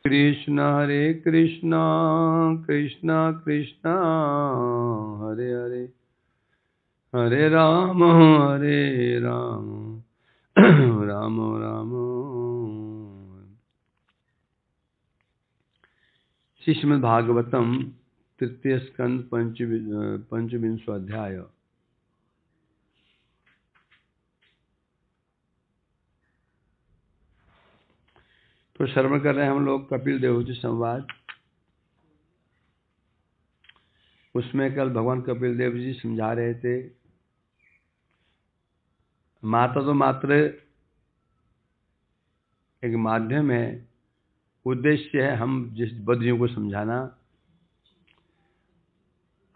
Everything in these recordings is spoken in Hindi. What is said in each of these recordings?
कृष्ण हरे कृष्ण कृष्ण कृष्ण हरे हरे हरे राम राम राम। श्रीमद् भागवतम तृतीय स्कंद पंचविंशो अध्याय। तो श्रवण कर रहे हैं हम लोग कपिल देवहूति संवाद। उसमें कल भगवान कपिल देव जी समझा रहे थे, माता तो मात्र एक माध्यम है, उद्देश्य है हम जिस बद्रियों को समझाना।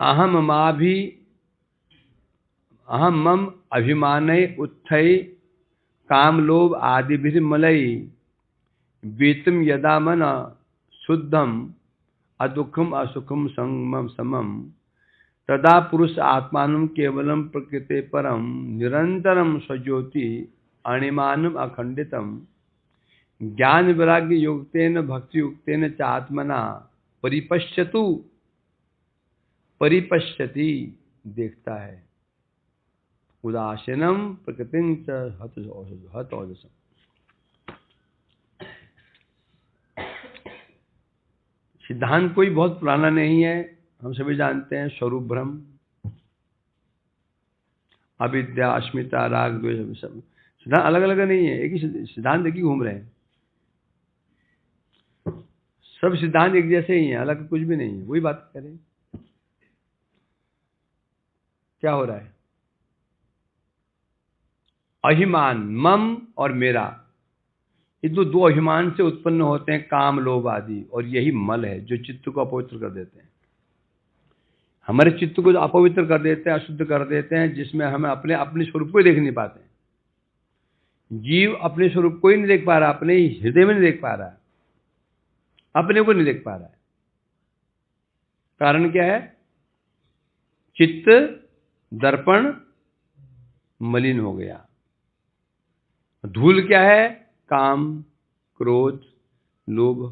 अहम मम अभिमानय उत्थय काम लोभ आदि मलय बीतम यदा मन शुद्धम अदुखम असुखम संगम समम तदा पुरुष आत्मानं केवलम प्रकृते परम निरंतरम स्वज्योति अणिमानम अखंडितम ज्ञान वैराग्य युक्तेन भक्ति युक्तेन च आत्मना परिपश्यति देखता है उदासीनम प्रकृतिं च हत ओजसम। सिद्धांत कोई बहुत पुराना नहीं है, हम सभी जानते हैं। स्वरूप ब्रह्म, अविद्या, अस्मिता, राग, द्वेष, सब सिद्धांत अलग अलग नहीं है, एक ही सिद्धांत एक ही घूम रहे हैं। सब सिद्धांत एक जैसे ही हैं, अलग कुछ भी नहीं है। वही बात करें, क्या हो रहा है? अभिमान, मम और मेरा, ये दो अभिमान से उत्पन्न होते हैं काम लोभ आदि, और यही मल है जो चित्त को अपवित्र कर देते हैं। हमारे चित्त को अपवित्र कर देते हैं, अशुद्ध कर देते हैं, जिसमें हमें अपने स्वरूप को ही देख नहीं पाते हैं। जीव अपने स्वरूप को ही नहीं देख पा रहा, अपने हृदय में नहीं देख पा रहा है, अपने को नहीं देख पा रहा है। कारण क्या है? चित्त दर्पण मलिन हो गया। धूल क्या है? काम, क्रोध, लोभ,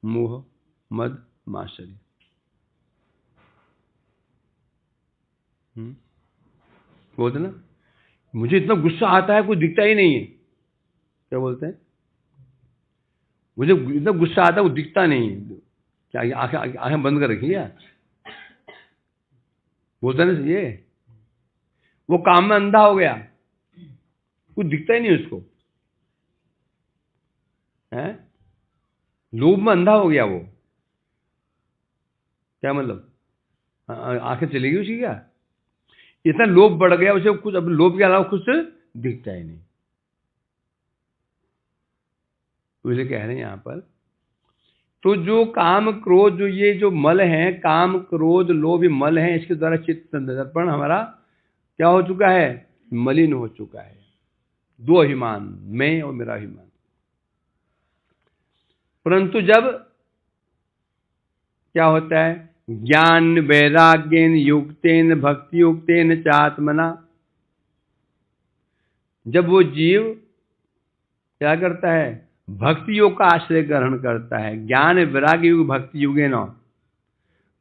मोह, मद, मात्सर्य। बोलते ना, मुझे इतना गुस्सा आता है, कुछ दिखता ही नहीं है। क्या बोलते हैं? मुझे इतना गुस्सा आता है, वो दिखता नहीं है। क्या आंखें बंद कर रखी है? बोलते ना ये, वो काम में अंधा हो गया, कुछ दिखता ही नहीं उसको है। लोभ में अंधा हो गया वो। क्या मतलब? आंखें चली गई उसकी क्या? इतना लोभ बढ़ गया उसे, कुछ अब लोभ के अलावा कुछ दिखता ही नहीं। तो इसे कह रहे हैं यहां पर, तो जो काम क्रोध, जो ये जो मल है, काम क्रोध लोभ मल है, इसके द्वारा चित्त दर्पण हमारा क्या हो चुका है? मलिन हो चुका है। दो अभिमान, मैं और मेरा अभिमान। परंतु जब क्या होता है? ज्ञान वैराग्येन युक्तेन भक्ति युक्तेन च आत्मना, जब वो जीव क्या करता है? भक्ति योग का आश्रय ग्रहण करता है। ज्ञान वैराग्य युग भक्ति युगे न,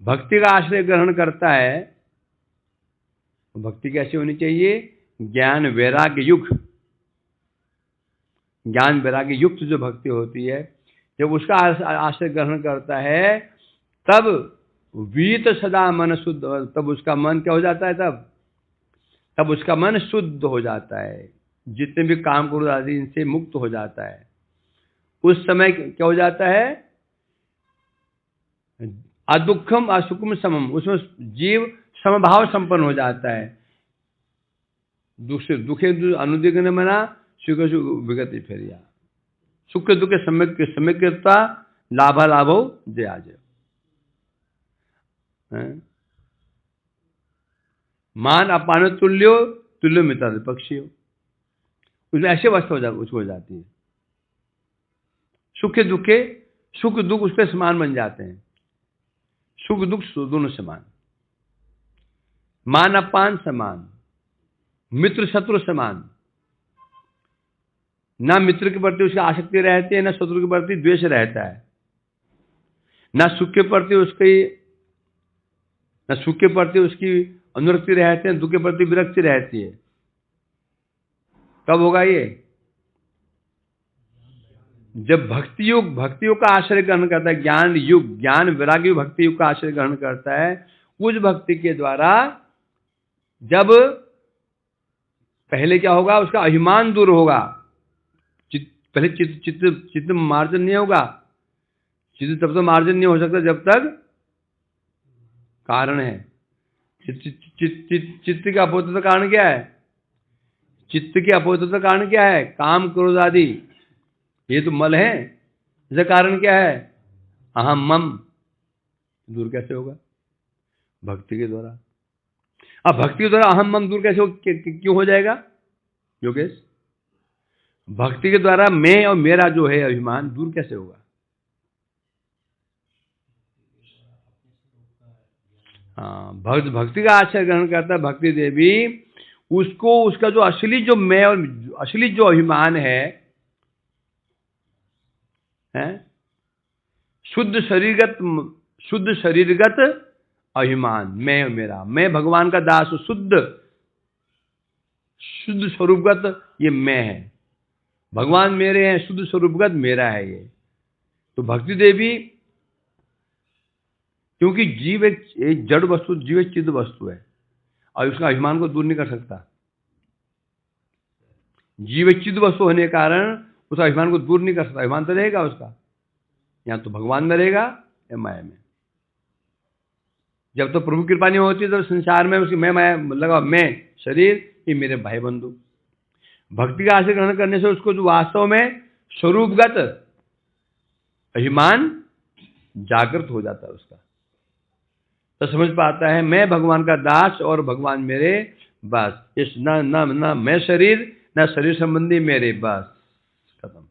भक्ति का आश्रय ग्रहण करता है। भक्ति कैसी होनी चाहिए? ज्ञान वैराग्य युग, ज्ञान वैराग्य युक्त जो भक्ति होती है, जब उसका आश्रय ग्रहण करता है, तब वीत सदा मन शुद्ध, तब उसका मन क्या हो जाता है? तब उसका मन शुद्ध हो जाता है, जितने भी काम क्रोध आदि इनसे मुक्त हो जाता है। उस समय क्या हो जाता है? अदुखम असुखम समम, उसमें जीव समभाव संपन्न हो जाता है। दुखे अनुदिग्न मना, सुख सुख विगति फेरिया, सुख दुख सम्यक्ता लाभा लाभो जया जय। मान अपान तुल्यो तुल्यो मित्र पक्षियों, उसमें ऐसे अवस्था उसको हो जाती है। सुख दुख उसके समान बन जाते हैं, सुख दुख दोनों समान, मान अपान समान, मित्र शत्रु समान। ना मित्र के प्रति उसकी आसक्ति रहती है, ना शत्रु के प्रति द्वेष रहता है। ना सुख के प्रति उसकी अनुरक्ति रहते हैं, दुख के प्रति विरक्ति रहती है। कब होगा ये? जब भक्ति योग का आश्रय ग्रहण करता है, ज्ञान वैराग्य युग भक्ति युग का आश्रय ग्रहण करता है, उस भक्ति के द्वारा जब पहले क्या होगा, उसका अभिमान दूर होगा। पहले चित्त मार्जन नहीं होगा। चित्त तब तो मार्जन नहीं हो सकता जब तक कारण है। चित्त का अपोहृत कारण क्या है? चित्त के अपोहृत कारण क्या है? काम क्रोध आदि, ये तो मल है। इसका कारण क्या है? अहम मम। दूर कैसे होगा? भक्ति के द्वारा। अब भक्ति के द्वारा अहम मम दूर कैसे क्यों हो जाएगा योगेश? भक्ति के द्वारा मैं और मेरा जो है अभिमान दूर कैसे होगा? हाँ, भक्ति का आश्रय ग्रहण करता है भक्ति देवी, उसको उसका जो असली जो मैं और असली जो अभिमान है शुद्ध शरीरगत अभिमान, मैं और मेरा, मैं भगवान का दास हूं, शुद्ध स्वरूपगत ये मैं है, भगवान मेरे हैं, शुद्ध स्वरूपगत मेरा है ये। तो भक्ति देवी, क्योंकि जीव एक जड़ वस्तु, जीव एक चित्त वस्तु है और उसका अभिमान को दूर नहीं कर सकता। जीव एक चित्त वस्तु होने के कारण उसका अभिमान को दूर नहीं कर सकता। अभिमान तो रहेगा उसका, या तो भगवान में रहेगा या माया में। जब तो प्रभु कृपा नहीं होती तो संसार में उसकी मैं माया लगा, मैं शरीर, ये मेरे भाई बंधु। भक्ति का आश्रय ग्रहण करने से उसको जो वास्तव में स्वरूपगत अभिमान जागृत हो जाता है उसका, तो समझ पाता है मैं भगवान का दास और भगवान मेरे, बस इस ना मैं शरीर, ना शरीर संबंधी मेरे, बस खत्म।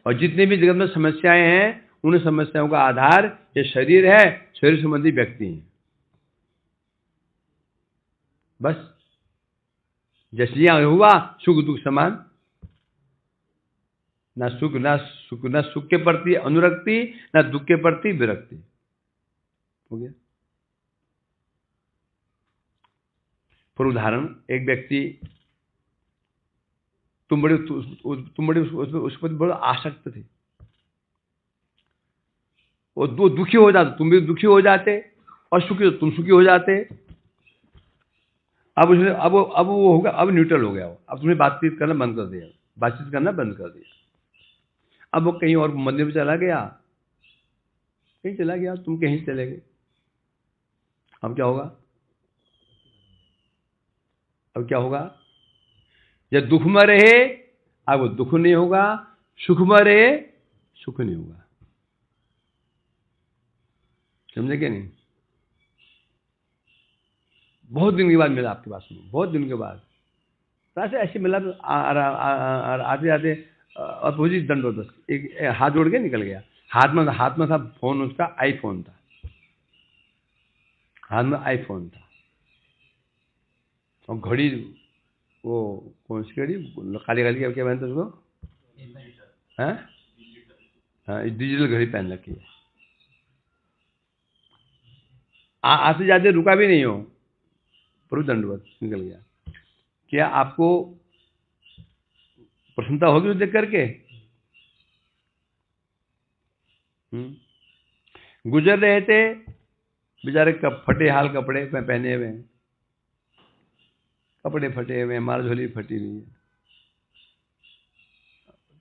और जितनी भी जगत में समस्याएं हैं उन समस्याओं का आधार ये शरीर है, शरीर संबंधी व्यक्ति हैं, बस। जैसे यहां हुआ सुख दुख समान, ना सुख के प्रति अनुरक्ति, ना दुख के प्रति विरक्ति, हो गया। पर उदाहरण, एक व्यक्ति तुम बड़े उस पर बड़े आसक्त थे, वो दो दुखी हो जाते, तुम भी दुखी हो जाते, और तुम सुखी हो जाते। अब उसने अब वो होगा, अब न्यूट्रल हो गया वो, अब तुम्हें बातचीत करना बंद कर दिया। अब वो कहीं और मंदिर में चला गया, तुम कहीं चले गए। अब क्या होगा? जब दुख में रहे अब वो दुख नहीं होगा, सुख में रहे सुख नहीं होगा। समझे क्या नहीं? बहुत दिन के बाद मिला आपके पास में, बहुत दिन के बाद ऐसे मिला, तो आते और पूछी दंडोदस्त, एक हाथ जोड़ के निकल गया। हाथ में था फोन, उसका आईफोन था, हाथ में आईफोन था, और घड़ी, वो कौन सी घड़ी, काली क्या पहनते उसको? हाँ, डिजिटल घड़ी पहन रखी है। आते जाते रुका भी नहीं हो, प्रभु दंडवत निकल गया। क्या आपको प्रसन्नता होगी उसे देख करके? गुजर रहे थे बेचारे, फटे हाल कपड़े पहने हुए हैं, कपड़े फटे हुए हैं, मार झोली फटी हुई है,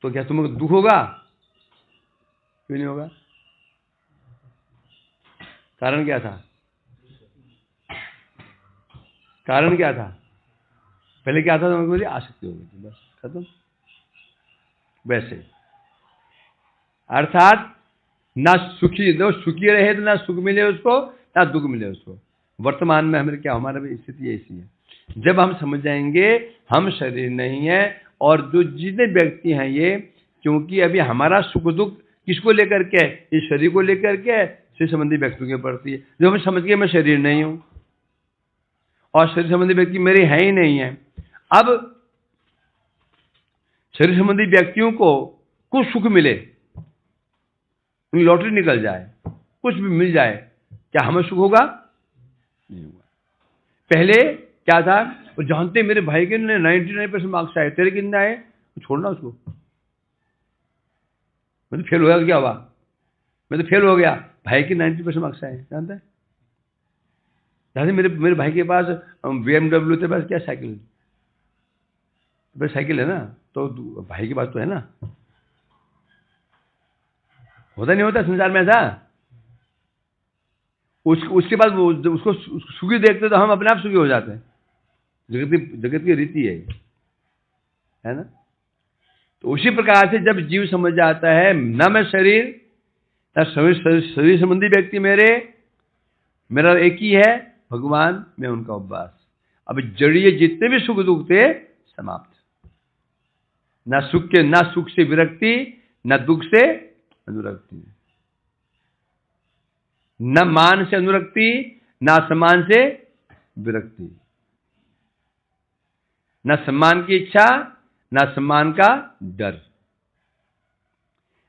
तो क्या तुम्हें दुख होगा? क्यों नहीं होगा? कारण क्या था? पहले क्या था? मुझे आसक्ति हो गई थी, बस खत्म। वैसे अर्थात ना सुखी रहे तो ना सुख मिले उसको, ना दुख मिले उसको। वर्तमान में हमारा भी स्थिति ऐसी है। जब हम समझ जाएंगे हम शरीर नहीं है, और जो जितने व्यक्ति हैं ये, क्योंकि अभी हमारा सुख दुख किसको लेकर के? इस शरीर को लेकर के, शरीर संबंधी व्यक्तियों के प्रति। जब हम समझ गए मैं शरीर नहीं हूं और शरीर संबंधी व्यक्ति मेरे है ही नहीं है, अब शरीर संबंधी व्यक्तियों को कुछ सुख मिले, उनकी लॉटरी निकल जाए, कुछ भी मिल जाए, क्या हमें सुख होगा? नहीं होगा। पहले क्या था, वो जानते मेरे भाई के 99% मार्क्स आए, तेरे कितने आए? छोड़ना उसको, मैं तो फेल हो गया, क्या हुआ? मैं तो फेल हो गया, भाई के 90% मार्क्स आए, जानता है? जानते मेरे भाई के पास BMW, तेरे पास क्या साइकिल? बस साइकिल है ना, तो भाई के पास तो है ना। होता नहीं होता संसार में ऐसा? उसके बाद वो उसको सुखी देखते तो हम अपने आप सुखी हो जाते हैं। जगत की रीति है ना। तो उसी प्रकार से जब जीव समझ जाता है न मैं शरीर, न शरीर संबंधी व्यक्ति मेरा एक ही है भगवान, मैं उनका उपवास। अब जड़िए जितने भी सुख दुख थे समाप्त, न सुख से विरक्ति, न दुख से अनुरक्ति, न मान से अनुरक्ति, न सम्मान से विरक्ति, न सम्मान की इच्छा, न सम्मान का डर,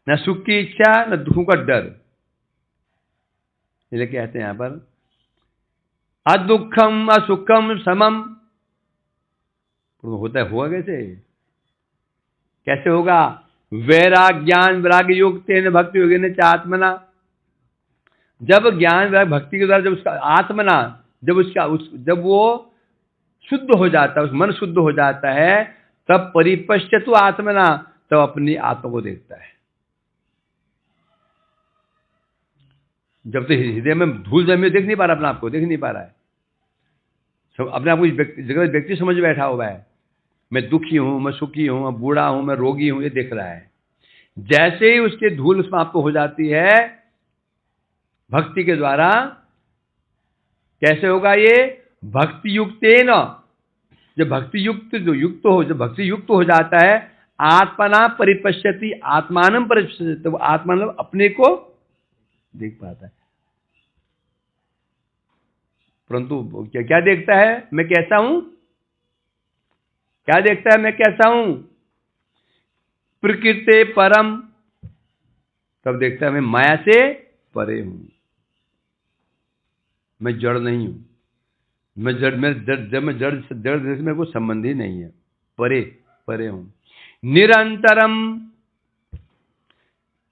न सुख की इच्छा, न दुखों का डर। इसलिए कहते हैं यहां पर अदुखम असुखम समम। होता है, हुआ कैसे होगा? वैराग ज्ञान वैराग्य युक्त भक्ति योगेन च आत्मना। जब ज्ञान वैराग भक्ति के द्वारा जब उसका आत्मना, जब वो शुद्ध हो जाता है, उस मन शुद्ध हो जाता है, तब परिपश्यतु आत्मना, तब अपनी आत्मा को देखता है। जब तो हृदय में धूल जमे देख नहीं पा रहा, अपने आप को देख नहीं पा रहा है, सब अपने आप को जगह व्यक्ति समझ बैठा हुआ है, मैं दुखी हूं, मैं सुखी हूं, मैं बूढ़ा हूं, मैं रोगी हूं, ये देख रहा है। जैसे ही उसके धूल समाप्त हो जाती है भक्ति के द्वारा, कैसे होगा ये? भक्ति युक्तेन, जब भक्ति युक्त हो जाता है, आत्मना परिपश्यति आत्मानं परिपश्यति, तो आत्मा अपने को देख पाता है। परंतु क्या देखता है? मैं कैसा हूं? क्या देखता है? मैं कैसा हूं? प्रकृति परम, तब देखता है मैं माया से परे हूं, मैं जड़ नहीं हूं, जब मैं जड़ से मेरे को संबंध ही नहीं है, परे हूं। निरंतरम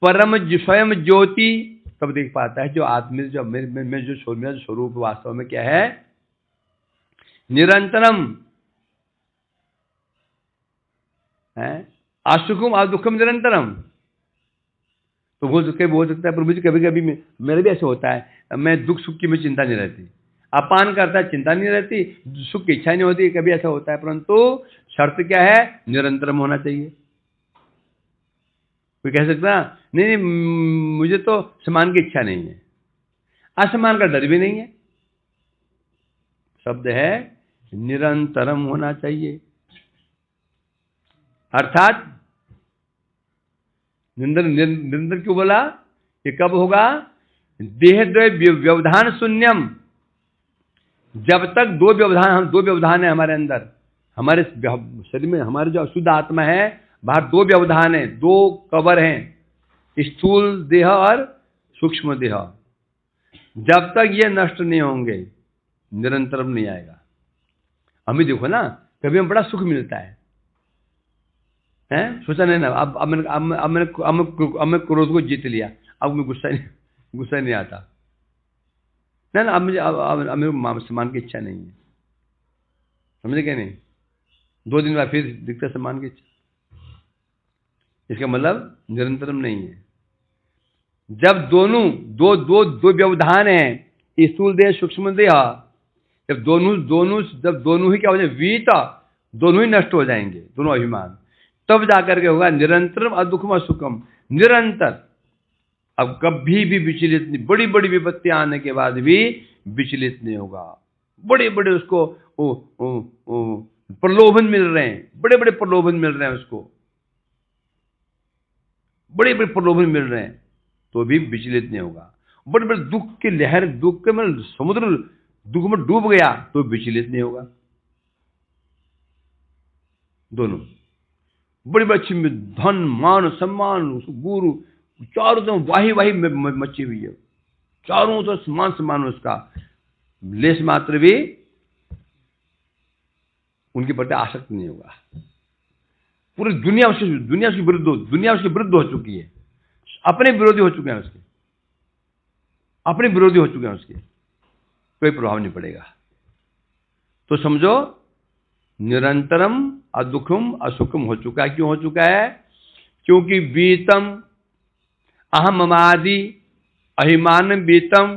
परम स्वयं ज्योति, तब देख पाता है जो आत्मा, जो मेरा जो स्वरूप वास्तव में क्या है? निरंतरम है, असुखम दुखम निरंतरम। तो वो बोल सकता है प्रभु जी, कभी कभी मेरा भी ऐसे होता है, मैं दुख सुख की में चिंता नहीं रहती, अपान करता है चिंता नहीं रहती, सुख की इच्छा नहीं होती, कभी ऐसा होता है। परंतु शर्त क्या है? निरंतरम होना चाहिए। कोई कह सकता नहीं मुझे तो सम्मान की इच्छा नहीं है, असम्मान का डर भी नहीं है। शब्द है निरंतरम होना चाहिए, अर्थात निरंतर क्यों बोला? ये कब होगा? देहद्वय व्यवधान शून्यम, जब तक दो व्यवधान है हमारे अंदर, हमारे शरीर में, हमारे जो शुद्ध आत्मा है, बाहर दो व्यवधान है, दो कवर हैं, स्थूल देह और सूक्ष्म देह। जब तक ये नष्ट नहीं होंगे निरंतरम नहीं आएगा। हमें देखो ना, कभी हमें बड़ा सुख मिलता है, सोचा नहीं ना, अब मैंने क्रोध को जीत लिया, अब मैं गुस्सा नहीं आता ना, अब मेरे सम्मान की इच्छा नहीं है, समझे क्या? नहीं, 2 दिन बाद फिर दिखता सम्मान की इच्छा, इसका मतलब निरंतरम नहीं है। जब दो व्यवधान है, स्थूल देह सूक्ष्म देह, जब दोनों ही क्या हो जाए? वीता, दोनों ही नष्ट हो जाएंगे, दोनों अभिमान, तब जाकर के होगा निरंतरम अदुखम असुखम। निरंतर, अब कभी भी विचलित नहीं, बड़ी बड़ी विपत्तियां आने के बाद भी विचलित नहीं होगा। बड़े बड़े उसको प्रलोभन मिल रहे हैं, बड़े बड़े प्रलोभन मिल रहे हैं उसको, बड़े बड़े प्रलोभन मिल रहे हैं, तो भी विचलित नहीं होगा। बड़े बड़े दुख की लहर, दुख के मतलब समुद्र दुख में डूब गया, तो विचलित नहीं होगा। दोनों बड़ी बड़ी धन मान सम्मान, गुरु चारों तरफ वाही वाही मची हुई है, चारों तरफ समान समान, उसका लेस मात्र भी उनके प्रति आसक्त नहीं होगा। पूरी दुनिया उसके विरुद्ध हो चुकी है, अपने विरोधी हो चुके हैं उसके, अपने विरोधी हो चुके हैं उसके, कोई प्रभाव नहीं पड़ेगा। तो समझो निरंतरम अदुखम असुखम हो चुका है। क्यों हो चुका है? क्योंकि वीतम अहम ममादि अभिमान वीतम,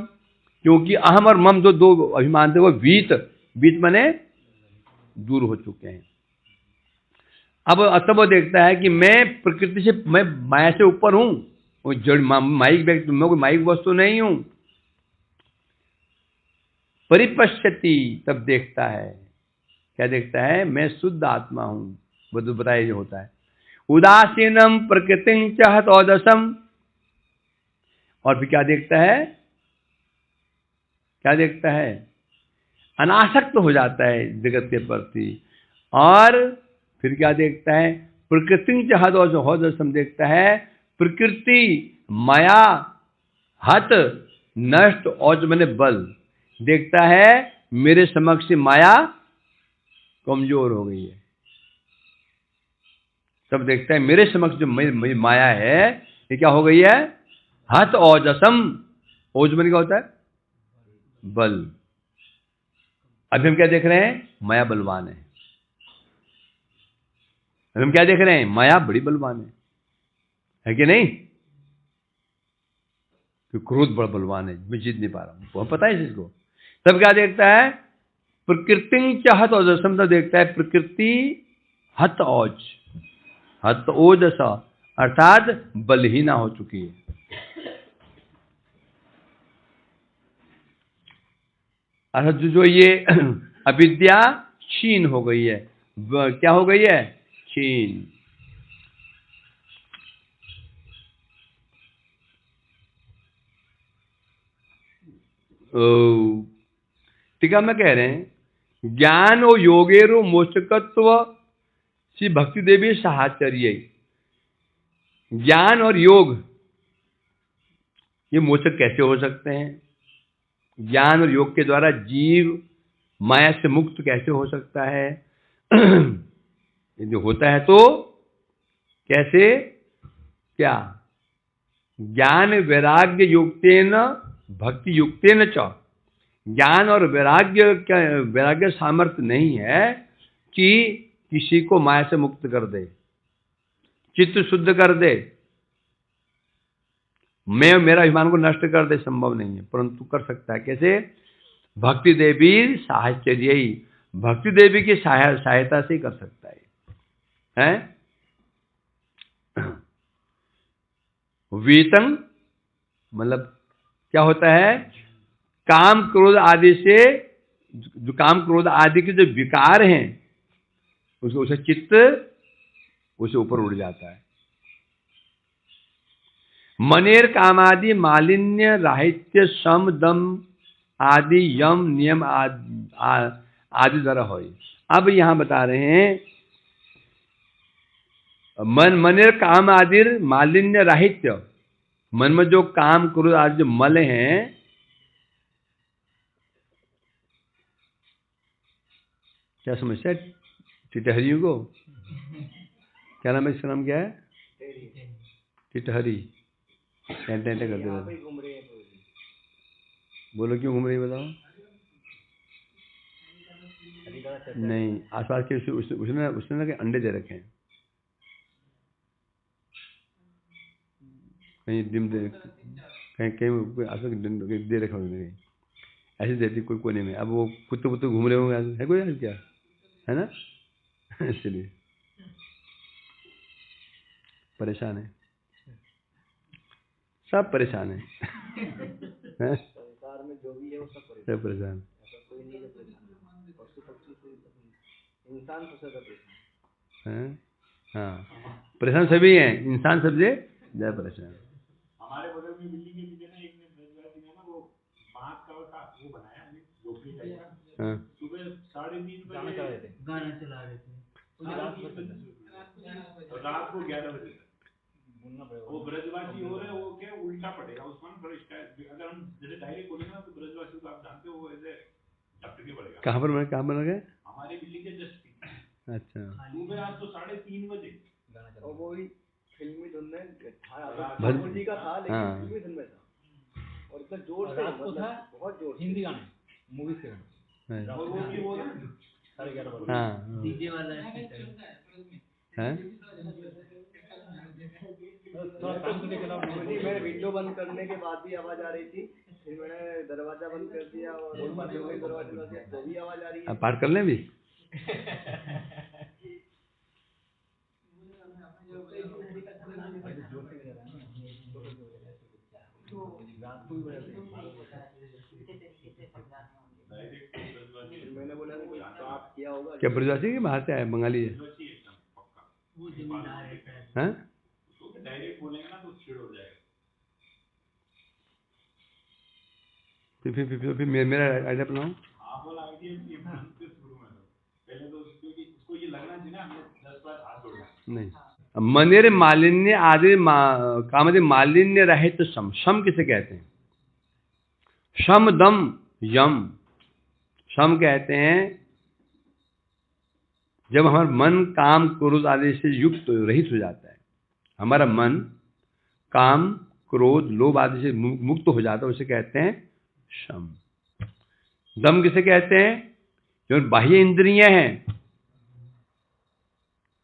क्योंकि अहम और मम जो दो अभिमान थे वो वीत माने दूर हो चुके हैं। अब वो देखता है कि मैं प्रकृति से, मैं माया से ऊपर हूं, वो जड़ माइक व्यक्ति, मैं कोई माइक वस्तु नहीं हूं। परिपश्यति, तब देखता है, क्या देखता है? मैं शुद्ध आत्मा हूं, वो तो बताया जो होता है। उदासीनम प्रकृति चाहत औदसम, और फिर क्या देखता है? क्या देखता है? अनासक्त हो जाता है जगत के प्रति। और फिर क्या देखता है? प्रकृति चाहत औदसम देखता है, प्रकृति माया हत नष्ट औज मैंने बल, देखता है मेरे समक्ष माया कमजोर हो गई है। तब देखता है मेरे समक्ष जो मेरी माया है ये क्या हो गई है? हत औजसम, ओज मैंने क्या होता है? बल। अभी हम क्या देख रहे हैं? माया बलवान है। अभी हम क्या देख रहे हैं? माया बड़ी बलवान है कि नहीं? कि क्रोध बड़ा बलवान है, मैं जीत नहीं पा रहा हूं, वो पता है इसको। तब क्या देखता है? प्रकृति चाहत औजसम, तब देखता है प्रकृति हत औज, हत ओजस, अर्थात बलहीना हो चुकी है। अर्थात जो ये अविद्या क्षीण हो गई है। क्या हो गई है? क्षीण। टीका में कह रहे हैं ज्ञान और योगेरो मोचकत्व श्री भक्ति देवी साहचर्य। ज्ञान और योग ये मोचक कैसे हो सकते हैं? ज्ञान और योग के द्वारा जीव माया से मुक्त कैसे हो सकता है? ये जो होता है तो कैसे? क्या? ज्ञान वैराग्य युक्तेन भक्ति युक्तेन च, ज्ञान और वैराग्य सामर्थ्य नहीं है कि किसी को माया से मुक्त कर दे, चित्त शुद्ध कर दे, मैं मेरा अभिमान को नष्ट कर दे, संभव नहीं है। परंतु कर सकता है कैसे? भक्ति देवी साहचर्य, भक्ति देवी की सहायता से ही कर सकता है? वीतंग मतलब क्या होता है? काम क्रोध आदि से, जो काम क्रोध आदि के जो विकार हैं उसे चित्त उसे ऊपर उड़ जाता है। मनेर कामादि मालिन्य राहित्य सम दम आदि यम नियम आदि द्वारा हो। अब यहां बता रहे हैं मनेर काम आदि मालिन्य राहित्य, मन में जो काम क्रोध आदि जो मल हैं, क्या समस्या है टिटहरियों को? क्या नाम है इसका? नाम क्या है? टिटहरी। टेंटे करते रहते। बोलो क्यों घूम रही है बताओ? नहीं, आसपास के उसने ना अंडे दे रखे हैं, कहीं डिम दे, कहीं आसपास दे रखा उन्होंने, ऐसे देती कोई कोने में। अब वो कुत्ते घूम रहे होंगे, है कोई आज क्या? है ना? इसलिए परेशान है, सब परेशान है। संसार में जो भी है वो सब परेशान। इंसान सबसे परेशान। हाँ, परेशान सभी हैं, इंसान सबसे ज्यादा परेशान। हमारे बगल में बिल्डिंग के पीछे ना एक वो महाकाल का वो बनाया है, झोपड़ी टाइप का। सुबह 3:30 बजे गाना चला रहे थे, रात को 11 बजे तक। वो ब्रजवासी हो रहे हैं, वो क्या उल्टा पड़ेगा उसमें थोड़ा स्टाइल। अगर हम जैसे डायरेक्ट बोलेंगे ना तो ब्रजवासी को आप जानते हो वो ऐसे टपके पड़ेगा। कहाँ पर कहाँ बन गए? हमारे बिल्डिंग के जस्ट। अच्छा, सुबह आज तो 3:30 बजे और वो ही फिल्मी धुन में भजन जी का था, लेकिन हाँ। फिल्मी धुन में था और इतना जोर से, मतलब बहुत जोर से। हिंदी गाने मूवी से और वो भी वो ना 11:30 बजे हाँ डीजे वाला है। थोड़ा काम के खिलाफ मैंने विंडो बंद करने के बाद भी आवाज आ रही थी, फिर मैंने दरवाजा बंद कर दिया और दरवाजा कर दिया तो भी आवाज आ रही है। अब पाठ कर लें भी। मैंने बोला कोई पाप किया होगा क्या ब्रजवासी के बाहर से आए? बंगाली है? हैं? डायरेक्ट बोलेंगे ना तो छिड़ हो जाएगा। फिर मेरा आइडिया बनाओ। हाँ बोला आइडिया की शुरू में पहले तो उसको ये लगना चाहिए ना हमने 10 बार हाथ जोड़ा नहीं, मनेर मालिन्य आदि कामदे मालिन्य रहे तो शम किसे कहते हैं? शम दम यम। शम कहते हैं जब हमारा मन काम क्रोध आदि से युक्त रहित हो जाता है, हमारा मन काम क्रोध लोभ आदि से मुक्त हो जाता है, उसे कहते हैं शम। दम किसे कहते हैं? जो बाह्य इंद्रियां हैं,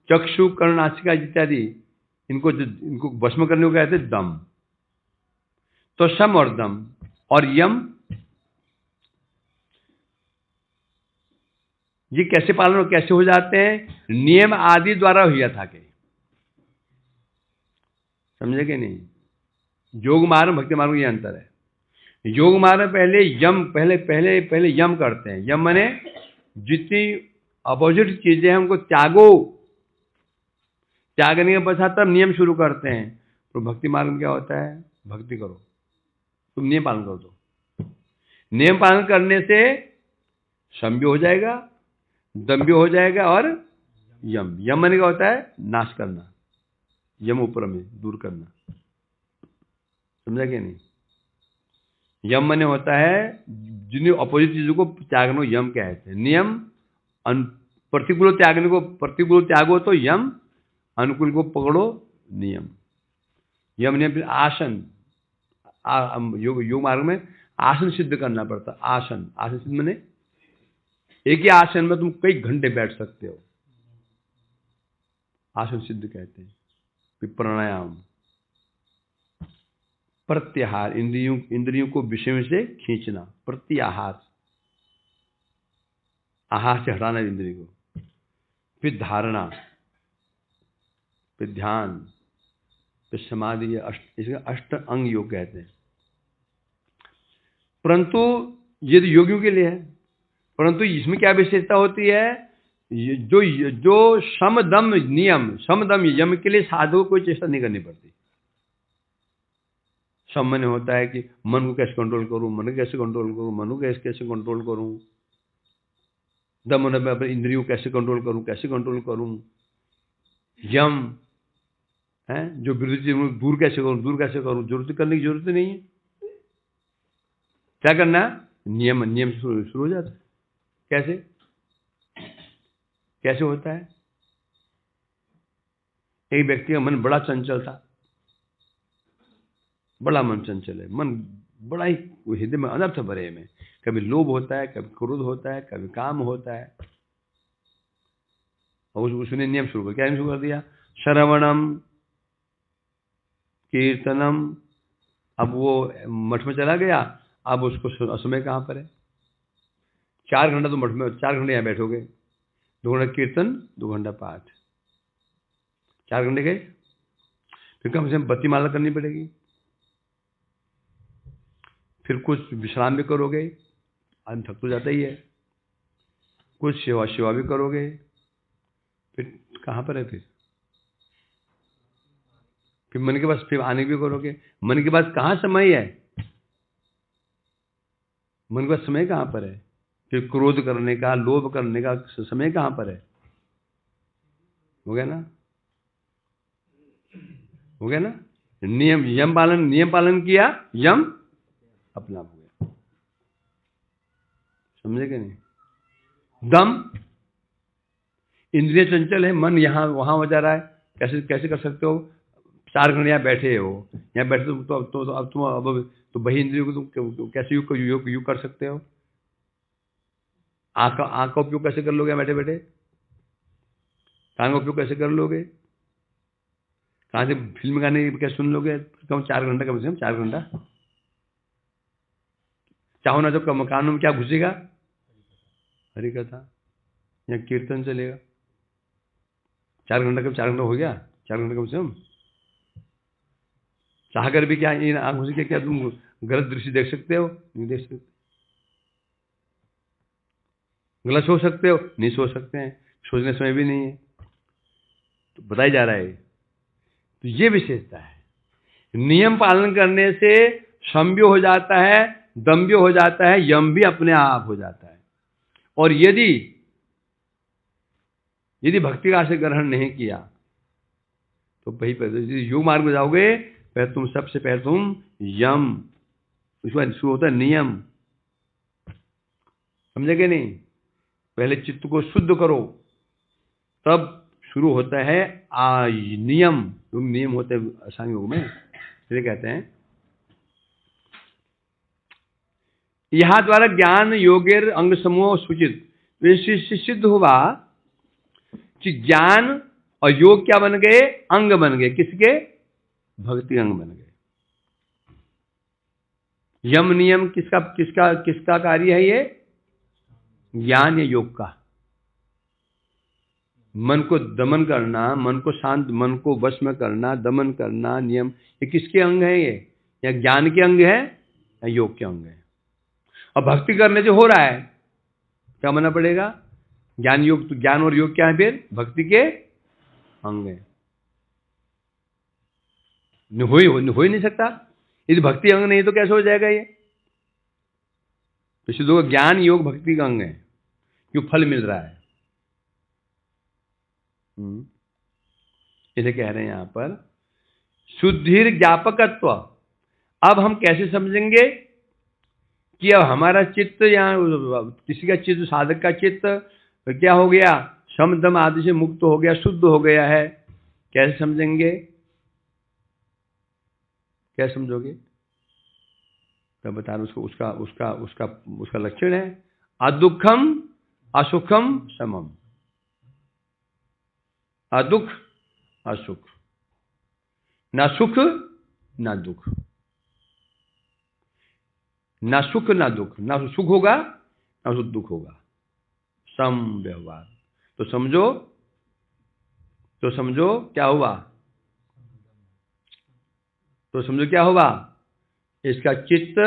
चक्षु कर्ण नासिका इत्यादि, इनको भस्म करने को कहते हैं दम। तो शम और दम और यम, ये कैसे पालन कैसे हो जाते हैं? नियम आदि द्वारा हुआ था के, समझे कि नहीं? योग मार्ग भक्ति मार्ग में ये अंतर है। योग मार्ग में पहले यम पहले यम करते हैं। यम माने जितनी अपोजिट चीजें हैं उनको त्यागो, त्यागने के पश्चात तब नियम शुरू करते हैं। तो भक्ति मार्ग में क्या होता है? भक्ति करो, तुम नियम पालन कर दो। नियम पालन करने से शम भी हो जाएगा, दम भी हो जाएगा और यम। यम माने क्या होता है? नाश करना, यम ऊपर में दूर करना, समझा कि नहीं? यम माने होता है जिन अपोजिट चीजों को त्यागना, यम कहते हैं। नियम प्रतिकूल त्यागने को, प्रतिकूल त्यागो तो यम, अनुकूल को पकड़ो नियम। यम नियम। फिर आसन, योग मार्ग में आसन सिद्ध करना पड़ता है। आसन सिद्ध माने एक ही आसन में तुम कई घंटे बैठ सकते हो, आसन सिद्ध कहते हैं। फिर प्राणायाम, प्रत्याहार, इंद्रियों को विषयों से खींचना, प्रत्याहार, आहार से हटाना इंद्रिय को। फिर धारणा, फिर ध्यान, फिर समाधि, इसे अष्ट अंग योग कहते हैं। परंतु ये तो योगियों के लिए है, परंतु इसमें क्या विशेषता होती है? जो शम दम नियम, शम दम यम के लिए साधु को कोई चेष्टा नहीं करनी पड़ती। शम मन होता है कि मन को कैसे कंट्रोल करूं, मन को कैसे कंट्रोल करूं, मन को कैसे कंट्रोल करूं। दम में अपने इंद्रियों को कैसे कंट्रोल करूं। यम है जो विरोधी चीजों को दूर कैसे करूं। जरूरत करने की जरूरत नहीं है। क्या करना? नियम से शुरू हो जाता है। कैसे होता है? एक व्यक्ति का मन बड़ा चंचल था, बड़ा मन चंचल है, मन बड़ा ही हृदय में अनर्थ भरे में, कभी लोभ होता है, कभी क्रोध होता है, कभी काम होता है। और उसने नियम शुरू कर दिया? श्रवणम कीर्तनम। अब वो मठ में चला गया, अब उसको समय कहाँ पर है? 4 घंटा तो मठ में, 4 घंटे यहाँ बैठोगे, 2 घंटा कीर्तन, 2 घंटा पाठ, 4 घंटे गए। फिर कम से कम बत्ती माला करनी पड़ेगी, फिर कुछ विश्राम भी करोगे, आदमी थक तो जाता ही है, कुछ सेवा भी करोगे, फिर कहाँ पर है? फिर मन के पास फिर आने भी करोगे। मन के पास कहाँ समय है? मन के पास समय कहाँ पर है? फिर क्रोध करने का, लोभ करने का समय कहाँ पर है? हो गया ना? हो गया ना, नियम पालन किया, यम अपना हो गया। समझे कि नहीं? दम, इंद्रिय चंचल है, मन यहाँ वहां हो जा रहा है, कैसे कैसे कर सकते हो? 4 घंटे यहाँ बैठे हो, यहाँ बैठे अब तुम तो बही इंद्रियों को तुम कैसे योग कर सकते हो? आंख का उपयोग कैसे कर लोगे बैठे बैठे? कान का उपयोग कैसे कर लोगे? कहाँ से फिल्म गाने क्या सुन लोगे? कम 4 घंटा, कम से कम 4 घंटा। चाहो ना, तो कानों में क्या घुसेगा? हरि कथा या कीर्तन चलेगा। 4 घंटा, कब 4 घंटा हो गया? 4 घंटा कम से कम। चाहकर भी क्या इन आंखों से क्या तुम गलत दृश्य देख सकते हो? नहीं देख सकते। गलत सोच सकते हो? नहीं सोच सकते हैं, सोचने समय भी नहीं है। तो बताया जा रहा है, तो ये विशेषता है। नियम पालन करने से शम्य हो जाता है, दम्य हो जाता है, यम भी अपने आप हो जाता है। और यदि भक्ति का से ग्रहण नहीं किया तो वही योग मार्ग में जाओगे, पहले तुम सबसे पहले तुम यम, उसके बाद शुरू होता है नियम। समझे नहीं? पहले चित्त को शुद्ध करो, तब शुरू होता है नियम। नियम होते हैं अष्टांग योग में, इसलिए कहते हैं यहां द्वारा ज्ञान योगेर अंग समूह सूचित सिद्ध हुआ कि ज्ञान और योग क्या बन गए? अंग बन गए। किसके? भक्ति अंग बन गए। यम नियम किसका कार्य है? ये ज्ञान या योग का। मन को दमन करना, मन को शांत, मन को वश में करना, दमन करना, नियम, ये किसके अंग है? ये या ज्ञान के अंग है या योग के अंग है? और भक्ति करने से हो रहा है, क्या मानना पड़ेगा? ज्ञान योग, तो ज्ञान और योग क्या है? फिर भक्ति के अंग है। हो ही नहीं सकता। यदि भक्ति अंग नहीं तो कैसे हो जाएगा ये? तो सिद्धों का ज्ञान योग भक्ति का अंग है, क्यों? फल मिल रहा है। इसे कह रहे हैं यहां पर शुद्धिर ज्ञापकत्व। अब हम कैसे समझेंगे कि अब हमारा चित्त या किसी का चित्त, साधक का चित्त क्या हो गया? शम दम आदि से मुक्त हो गया, शुद्ध हो गया है। कैसे समझेंगे? क्या समझोगे? तो बता रहा हूं, उसका लक्षण है अदुखम असुखम समम। अदुख असुख, ना सुख ना दुख, ना सुख ना दुख, ना सुख होगा ना दुख होगा, सम व्यवहार। तो समझो क्या हुआ? तो समझो क्या हुआ? इसका चित्त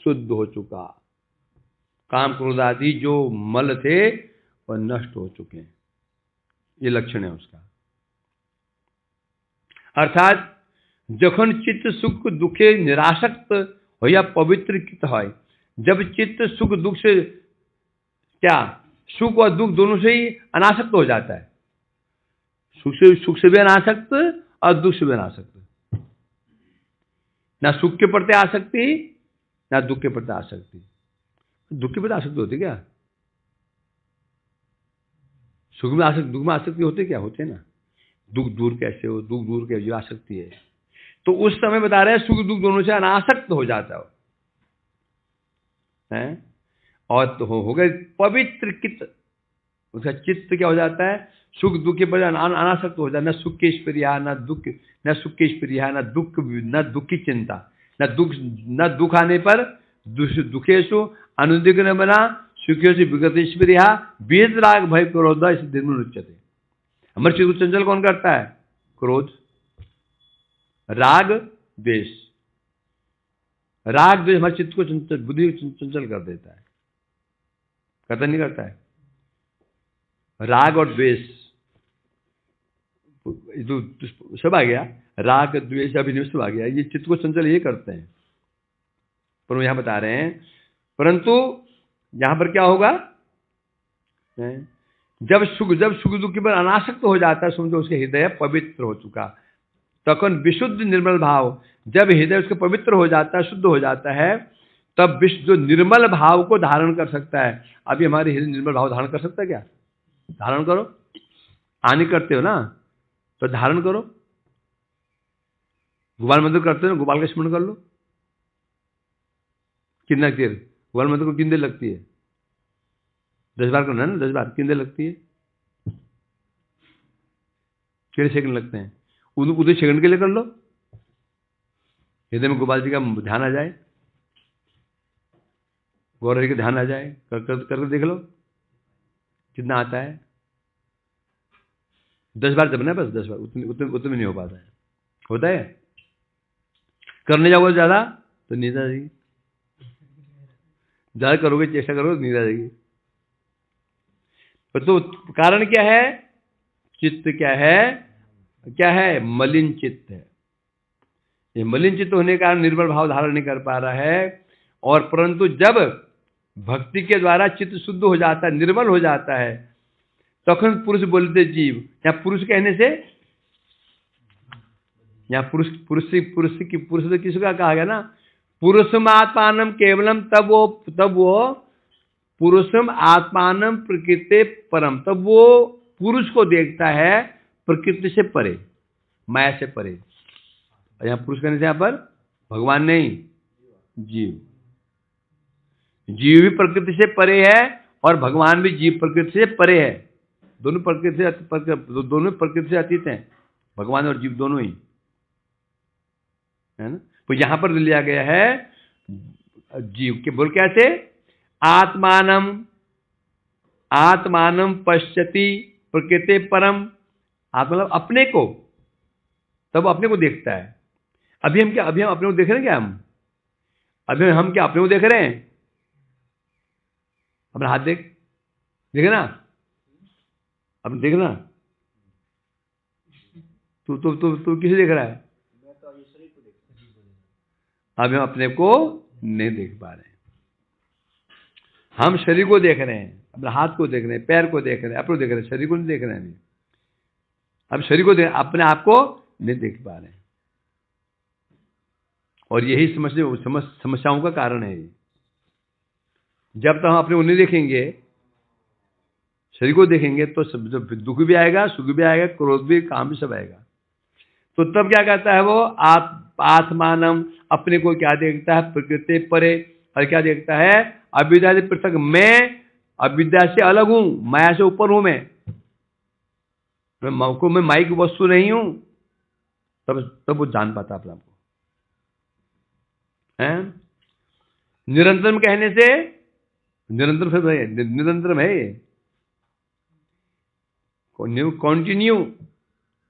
शुद्ध हो चुका, काम क्रोध आदि जो मल थे वह नष्ट हो चुके हैं। ये लक्षण है उसका। अर्थात जखन चित्त सुख दुखे निरासक्त हो या पवित्र चित्त है, जब चित्त सुख दुख से क्या, सुख और दुख दोनों से ही अनासक्त हो जाता है। सुख से भी अनासक्त और दुख से भी अनासक्त। ना सुख के प्रति आसक्ति, ना दुख के प्रति आसक्ति। दुख के प्रति आसक्ति होती क्या? सुख में आसक्ति, दुख में आसक्ति होते क्या? होते ना। दुख दूर कैसे हो? दुख दूर कैसे जो आसक्ति है, तो उस समय बता रहे हैं सुख दुख दोनों से अनासक्त हो जाता है। और तो हो गए पवित्र चित्त, उसका चित्त क्या हो जाता है? सुख दुख के प्रति अनासक्त हो जाता है। न सुख के स्प्रिया, न दुख, न सुख के स्प्रिया, न दुख की चिंता, न दुख आने पर दुखेशु अनुद्विग्न बना, सुखेशु विगत स्प्रिया, वेद राग भय क्रोध इस दिन में उच्चते। हमारे चित्त को चंचल कौन करता है? क्रोध, राग, द्वेष। राग द्वेष हमारे चित्त को चंचल, बुद्धि को चंचल कर देता है। करता नहीं करता है? राग और द्वेष सब आ गया, राग द्वेष अभिनिवेश सब आ गया। ये चित्त को चंचल ये करते हैं। पर वो यहां बता रहे हैं, परंतु यहां पर क्या होगा? जब सुख दुख पर अनासक्त हो जाता है, समझो उसके हृदय पवित्र हो चुका, तखन विशुद्ध निर्मल भाव, जब हृदय उसके पवित्र हो जाता है, शुद्ध हो जाता है, तब विश्व जो निर्मल भाव को धारण कर सकता है। अभी हमारे हृदय निर्मल भाव धारण कर सकता है क्या? धारण करो। हानि करते हो ना, तो धारण करो। गोपाल मंत्र करते हो ना, गोपाल का स्मरण कर लो। कितना देर गोपाल मंत्र को कितनी देर लगती है? 10 बार करना है ना, 10 बार कितनी देर लगती है? कितने सेकंड लगते हैं? उतने सेकंड के लिए कर लो। हृदय में गोपाल जी का ध्यान आ जाए, गौरव का ध्यान आ जाए, कर देख लो कितना आता है। 10 बार जब ना, बस 10 बार, उतने में नहीं हो पाता है। होता है करने जाओगे ज्यादा तो नींद आ जाएगी, ज्यादा करोगे, चेष्टा करोगे तो नींद आ जाएगी। तो कारण क्या है? चित्त क्या है? मलिन चित्त है। ये मलिन चित्त होने के कारण निर्मल भाव धारण नहीं कर पा रहा है। और परंतु जब भक्ति के द्वारा चित्त शुद्ध हो जाता है, निर्मल हो जाता है, तखन पुरुष बोलते जीव। या पुरुष कहने से, या पुरुष तो किसका कहा गया ना, पुरुषम आत्मानम केवलम, तब वो पुरुषम आत्मानम प्रकृति परम, तब वो पुरुष को देखता है प्रकृति से परे, माया से परे। यहाँ पुरुष कहने से यहाँ पर भगवान नहीं, जीव। जीव भी प्रकृति से परे है और भगवान भी जीव प्रकृति से परे है। दोनों प्रकृति से अतीत हैं, भगवान और जीव दोनों ही, है ना। तो यहां पर लिया गया है जीव के, बोल कैसे? आत्मानम पश्यति प्रकृति परम। मतलब अपने को, तब अपने को देखता है। अभी हम अपने को देख रहे हैं क्या? हम क्या अपने को देख रहे हैं? अपना हाथ देखे ना, अब देखना। तू किसे देख रहा है? अभी हम अपने को नहीं देख पा रहे हैं। हम शरीर को देख रहे हैं, अपने हाथ को देख रहे हैं, पैर को देख रहे हैं, अपने को देख रहे हैं, शरीर को नहीं देख रहे हैं अभी। अब शरीर को अपने आप को नहीं देख पा रहे हैं। और यही समस्याओं का कारण है। जब तक हम अपने को नहीं देखेंगे, शरीर को देखेंगे, तो सब दुख भी आएगा, सुख भी आएगा, क्रोध भी, काम भी सब आएगा। तो तब क्या कहता है वो? आत्मानम, अपने को क्या देखता है? प्रकृति परे। और क्या देखता है? अविद्या से पृथक, मैं अविद्या से अलग हूं, माया से ऊपर हूं। मैं माया की वस्तु नहीं हूं। तब वो जान पाता अपने आप को। निरंतरम कहने से, निरंतरम है, कॉन्टिन्यू।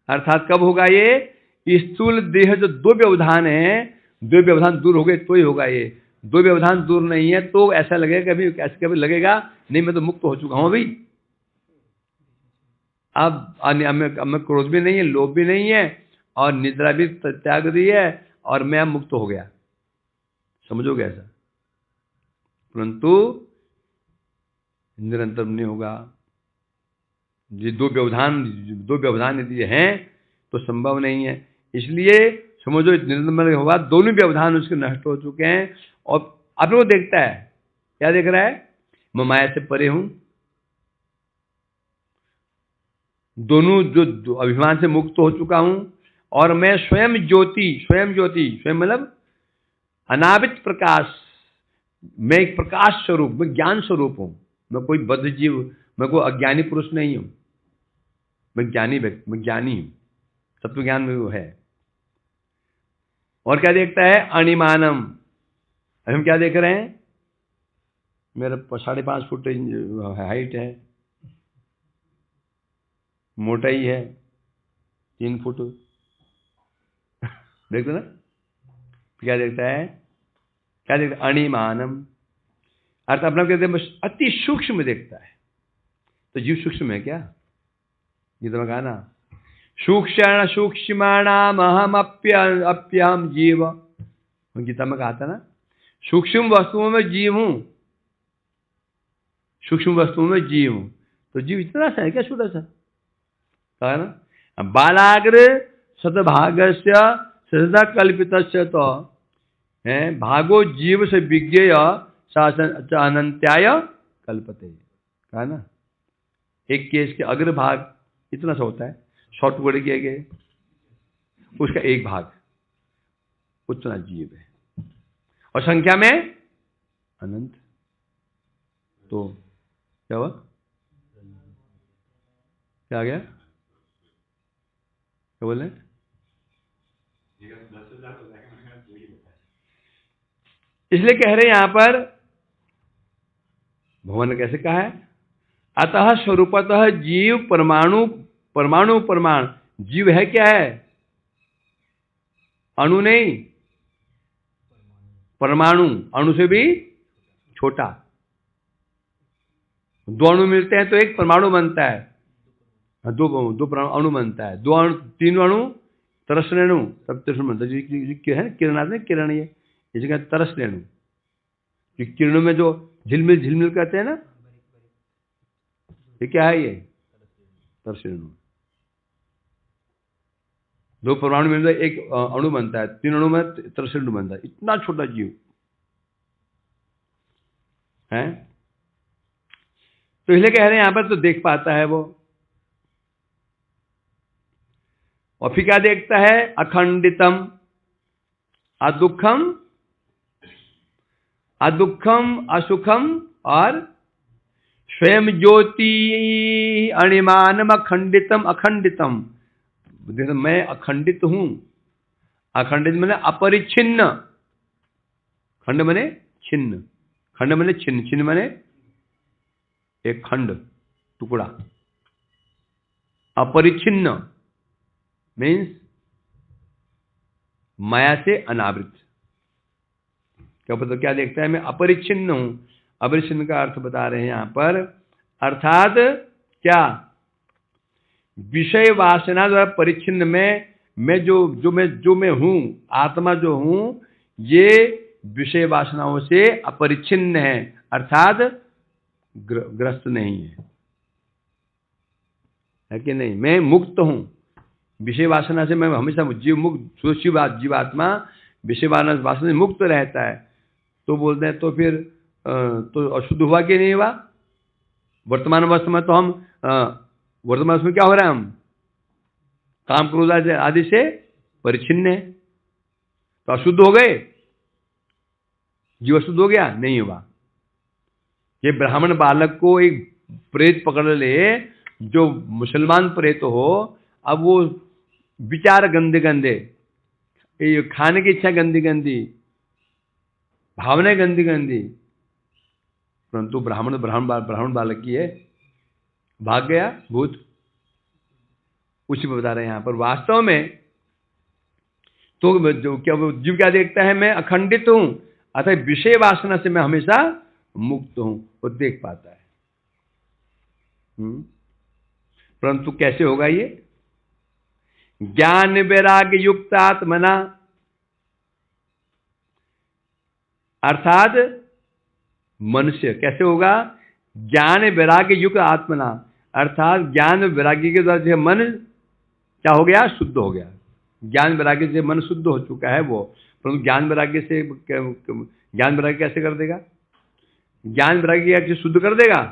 अर्थात कब होगा ये? स्थूल देह जो 2 व्यवधान है, 2 व्यवधान दूर हो गए तो ही होगा ये। 2 व्यवधान दूर नहीं है तो ऐसा लगेगा, कभी लगेगा नहीं मैं तो मुक्त हो चुका हूं अभी। अब मैं क्रोध भी नहीं है, लोभ भी नहीं है, और निद्रा भी त्याग दी है, और मैं अब मुक्त हो गया, समझोगे ऐसा। परंतु निरंतर नहीं होगा। ये 2 व्यवधान यदि हैं तो संभव नहीं है। इसलिए समझो निरंतर होगा, दोनों व्यवधान उसके नष्ट हो चुके हैं। और अपने को देखता है, क्या देख रहा है? मैं माया से परे हूं, दोनों जो अभिमान से मुक्त हो चुका हूं, और मैं स्वयं ज्योति मतलब अनावित प्रकाश, मैं एक प्रकाश स्वरूप, मैं ज्ञान स्वरूप हूं। मैं कोई बद्ध जीव, मैं कोई अज्ञानी पुरुष नहीं हूं। मैं ज्ञानी व्यक्ति, मैं ज्ञानी हूं, तत्व ज्ञान में वो है। और क्या देखता है? अणिमानम। हम क्या देख रहे हैं? मेरा 5.5 फुट हाइट है, मोटाई है 3 फुट। देखते ना, क्या देखता है? क्या देखता है? अणिमानम। अर्थ अपना कहते हैं अति सूक्ष्म देखता है। तो जीव सूक्ष्म है क्या? ये तो मैं कहा ना, सूक्ष्म सूक्ष्माणाम अहम अप्यहम जीव। गीता में कहा था ना, सूक्ष्म वस्तुओं में जीव हूं, सूक्ष्म वस्तुओं में जीव हूं। तो जीव इतना सा है क्या? छोटा सा कहा ना। बालाग्र शतभागस्य सदा कल्पितस्य तो है भागो जीव से विज्ञेय अनंत्याय कल्पते, कहा ना। एक केस के अग्रभाग इतना सा होता है, शॉर्ट टुकड़े किए गए, उसका एक भाग उतना जीव है, और संख्या में अनंत। तो क्या हुआ, क्या आ गया, क्या बोल रहे हैं? इसलिए कह रहे हैं यहां पर, भगवान ने कैसे कहा है, अतः स्वरूपतः जीव परमाणु परमाणु परमाणु, जीव है क्या है, अणु नहीं, परमाणु, अणु से भी छोटा। दो अणु मिलते हैं तो एक परमाणु बनता है, दो अणु बनता है, दो अणु, तीन अणु तरस रेणु, तब तरस बनता है, किरणात्मक किरण, ये इसे कहते तरस रेणु। किरणों में जो झिलमिल झिलमिल कहते हैं ना, ये क्या है, ये तरस रेणु। दो परमाणु मिलकर एक अणु बनता है, तीन अणु में तरस रेणु बनता है, इतना छोटा जीव है। तो इसलिए कह रहे हैं यहां पर, तो देख पाता है वो, और फिर क्या देखता है, अखंडितम अदुखम, अदुखम असुखम, और स्वयं ज्योति अणिमानम अखंडितम अखंडितम। मैं अखंडित हूं, अखंडित मैंने अपरिच्छिन्न, खंड मैंने छिन्न, खंड मैंने छिन्न, छिन्न मैंने एक खंड टुकड़ा, अपरिच्छिन्न मीन्स माया से अनावृत। क्या पता क्या देखता है, मैं अपरिच्छिन्न हूं। अपरिच्छिन्न का अर्थ बता रहे हैं यहां पर, अर्थात क्या, विषय वासना द्वारा परिच्छिन्न मैं जो मैं हूं, आत्मा जो हूं, ये विषय वासनाओं से अपरिच्छिन्न है, अर्थात ग्रस्त नहीं है कि नहीं, मैं मुक्त हूं विषय वासना से, मैं हमेशा जीव मुक्त, जीवात्मा विषय वासना से मुक्त रहता है। तो बोलते हैं तो फिर तो अशुद्ध हुआ कि नहीं हुआ, वर्तमान अवस्था में तो हम वर्तमान में क्या हो रहा है, हम काम क्रोध आदि से परिच्छिन्न है, तो अशुद्ध हो गए, जीव अशुद्ध हो गया, नहीं हुआ। ये ब्राह्मण बालक को एक प्रेत पकड़ ले, जो मुसलमान प्रेत हो, अब वो विचार गंदे गंदे, खाने की इच्छा गंदी गंदी, भावनाएं गंदी गंदी, परंतु ब्राह्मण बालक की है, भाग गया भूत। उसी में बता रहे हैं यहां पर, वास्तव में तो जो क्या जीव क्या देखता है, मैं अखंडित हूं, अतः विषय वासना से मैं हमेशा मुक्त हूं, वो देख पाता है। परंतु कैसे होगा ये, ज्ञान वैराग्य युक्त आत्मना, अर्थात मनुष्य कैसे होगा, ज्ञान वैराग्य युक्त आत्मना, अर्थात ज्ञान वैराग्य के द्वारा जो मन क्या हो गया, शुद्ध हो गया। ज्ञान वैराग्य से मन शुद्ध हो चुका है वो, परंतु ज्ञान वैराग्य से, ज्ञान वैराग्य कैसे कर देगा, ज्ञान वैराग्य कैसे शुद्ध कर देगा,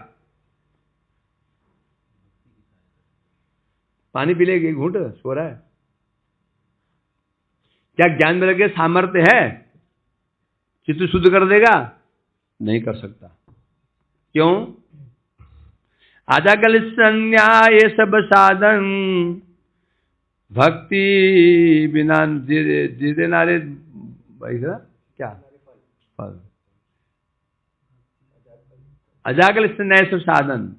पानी पी लेगी, घूंट सो रहा है, क्या ज्ञान वैराग्य सामर्थ्य है चित्त शुद्ध कर देगा, नहीं कर सकता। क्यों, आजाकल संन्याय सब साधन, भक्ति बिना दीदे नारे क्या फल, अजाकल संन्याय सब साधन,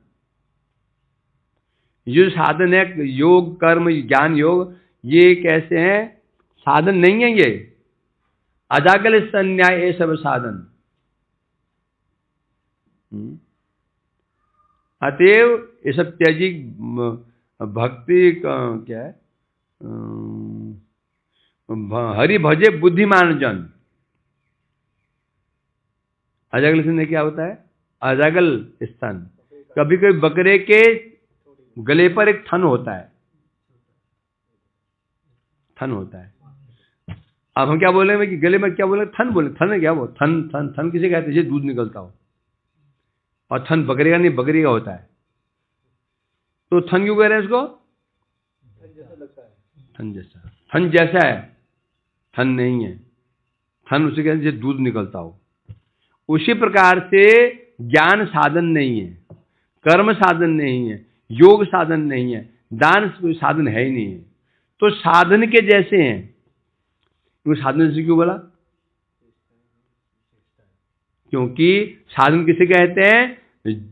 ये साधन है योग कर्म ज्ञान योग, ये कैसे हैं, साधन नहीं है ये, अजागल संन्याय ये सब साधन। अतएव ये सब त्याजी, भक्ति क्या है, हरि भजे बुद्धिमान जन। अजागल संन्याय क्या होता है, अजागल स्तन, कभी कभी बकरे के गले पर एक थन होता है, थन होता है। अब हम क्या बोलेंगे कि गले में क्या बोले, थन बोले, थन है क्या वो, थन थन थन किसे कहते हैं, जैसे दूध निकलता हो। और थन बकरी का नहीं, बकरी का होता है। तो थन क्यों कह रहे हैं इसको, जैसा लगता है। थन जैसा, थन जैसा है, थन नहीं है। थन उसे कहते हैं जैसे दूध निकलता हो। उसी प्रकार से ज्ञान साधन नहीं है, कर्म साधन नहीं है, योग साधन नहीं है, दान साधन है ही नहीं है। तो साधन के जैसे हैं। वो साधन जैसे क्यों बोला, क्योंकि साधन किसे कहते हैं,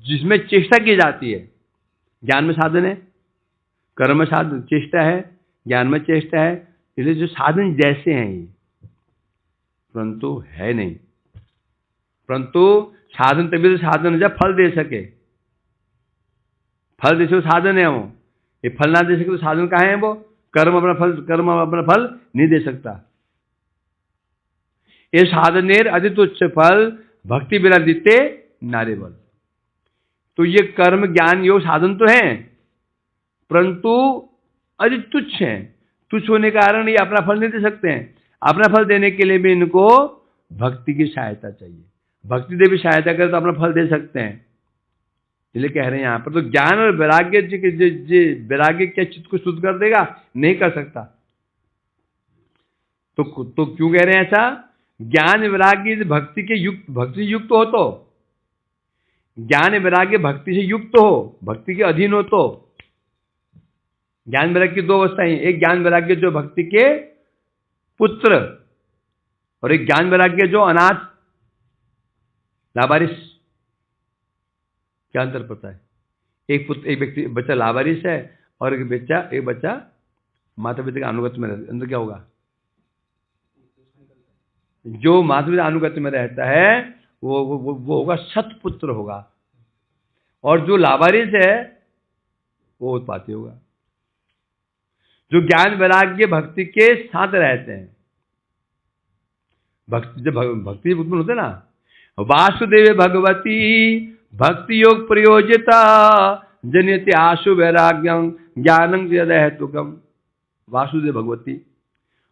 जिसमें चेष्टा की जाती है। ज्ञान में साधन है, कर्म में साधन चेष्टा है, ज्ञान में चेष्टा है, इसलिए जो साधन जैसे हैं ये, परंतु है नहीं। परंतु साधन तभी तो साधन है जब फल दे सके। फल दे सके साधन है वो, ये फल ना दे सके तो साधन कहाँ है वो। कर्म अपना फल नहीं दे सकता। ये साधनेर अति तुच्छ फल भक्ति बिना दिते नारे बल। तो ये कर्म ज्ञान योग साधन तो है, परंतु अति तुच्छ है। तुच्छ होने के कारण ये अपना फल नहीं दे सकते हैं। अपना फल देने के लिए भी इनको भक्ति की सहायता चाहिए। भक्ति देवी सहायता करे तो अपना फल दे सकते हैं। इसलिए कह रहे हैं यहाँ पर, तो ज्ञान और वैराग्य, वैराग्य क्या चित्त को शुद्ध कर देगा, नहीं कर सकता। तो क्यों कह रहे हैं ऐसा, ज्ञान वैराग्य भक्ति के युक्त, भक्ति से युक्त हो, तो ज्ञान वैराग्य भक्ति से युक्त हो, भक्ति के अधीन हो। तो ज्ञान वैराग्य की दो अवस्थाएं, एक ज्ञान वैराग्य जो भक्ति के पुत्र, और एक ज्ञान वैराग्य जो अनाथ लावारिस। क्या अंतर पता है, एक पुत्र, एक व्यक्ति बच्चा लावारिस है, और एक बच्चा माता पिता के अनुगत्य में रहता है। अंदर क्या होगा, जो माता पिता अनुगत्य में रहता है वो होगा सतपुत्र होगा, और जो लावारिस है वो उत्पाती होगा। जो ज्ञान वैराग्य भक्ति के साथ रहते हैं, भक्ति जब भक्ति उत्पन्न होते ना, वासुदेव भगवती भक्ति योग प्रयोजिता जनियते आशु वैराग्यम ज्ञानं यदहेतुकम। वासुदेव भगवती,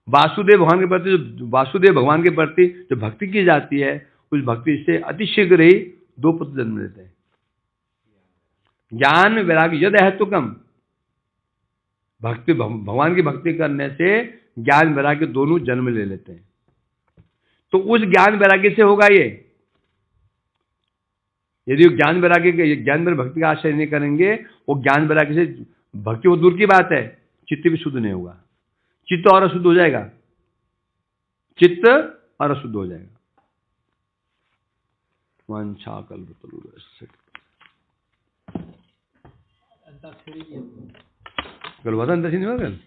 वासुदेव भगवान के प्रति, जो वासुदेव भगवान के प्रति जो भक्ति की जाती है, उस भक्ति से अतिशीघ्र ही दो पुत्र जन्म लेते हैं। ज्ञान वैराग्य यदहेतुकम, भक्ति भगवान की भक्ति करने से ज्ञान वैराग्य दोनों जन्म ले लेते हैं। तो उस ज्ञान वैराग्य से होगा ये। यदि ज्ञान वैराग्य भक्ति का आश्रय नहीं करेंगे, वो ज्ञान वैराग्य से भक्ति, वो दूर की बात है, चित्त भी शुद्ध नहीं होगा। चित्त और अशुद्ध हो जाएगा, चित्त और अशुद्ध हो जाएगा। वांछा कल्पतरुश्च कल हुआ था अंतरिक्ष नहीं हुआ कल।